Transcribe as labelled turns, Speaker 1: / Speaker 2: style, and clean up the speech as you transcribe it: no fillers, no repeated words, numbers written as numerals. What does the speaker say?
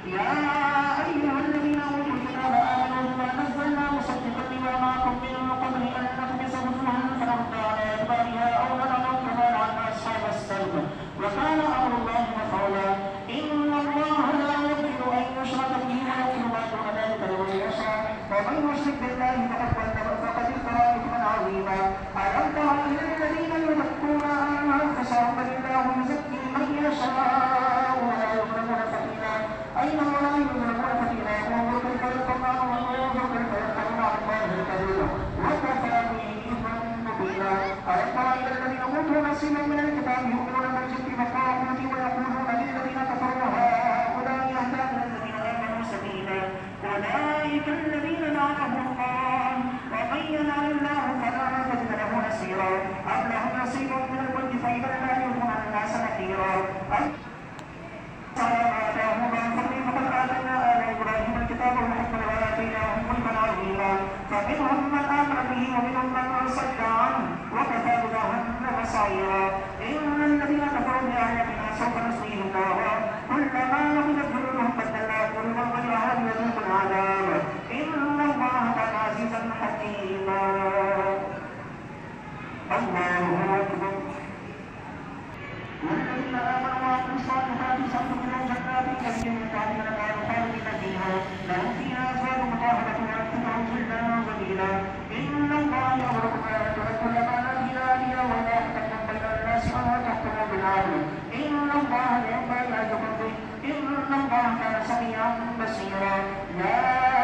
Speaker 1: يا أيها الذين أوتوا الكتاب آمنوا بما نزلنا مصدقا لما معكم من قبل أن نطمس وجوها فنرد على أدبارها أو نلعنهم كما لعنا أصحاب السبت وكان أمر الله مفعولا. إن الله لا يغفر أن يشرك به ويغفر ما دون ذلك لمن يشاء ومن يشرك بالله فقد افترى إثما عظيما. ألم تر إلى الذين يزكون أنفسهم بل الله يزكي من يشاء ولا يظلمون فتيلا أينما لا يظلمون فتيلا وانظر كيف يفترون وانظر كيف يفترون على الله الكذب وكفى به إثما مبينا. ألم تر إلى الذين أوتوا نصيبا من الكتاب يؤمنون بالجبت والطاغوت ويقولون للذين كفروا هؤلاء أهدى من الذين آمنوا سبيلا أولئك الذين لعنهم الله ومن يلعن الله فلا تجد له نصيرا. أم لهم نصيب من الملك فإذا لا يؤتون الناس نكيرا. آتاهم الله فضله فقد آتينا آل إبراهيم الكتاب والحكمة وآتيناهم ملكا عظيما. فمنهم من آمن به ومنهم من صد عنه وكفى بجهنم سعيرا. إن الذين كفروا بآياتنا سوف نصليهم نارا كلما نضجت جلودهم بدلناهم جلودا غيرها ليذوقوا العذاب إن الله كان عزيزا حكيما. الله أكبر. والذين آمنوا وعملوا الصالحات سندخلهم جنات تجري من تحتها الأنهار خالدين فيها لهم فيها أزواج مطهرة ويدخلهم ظلا ظليلا. إن الله يأمركم أن تؤدوا الأمانات إلى أهلها وإذا حكمتم بين الناس أن تحكموا بالعدل إن الله لا ينبغي أن يحكم به إن الله كان سميعا بصيرا. يا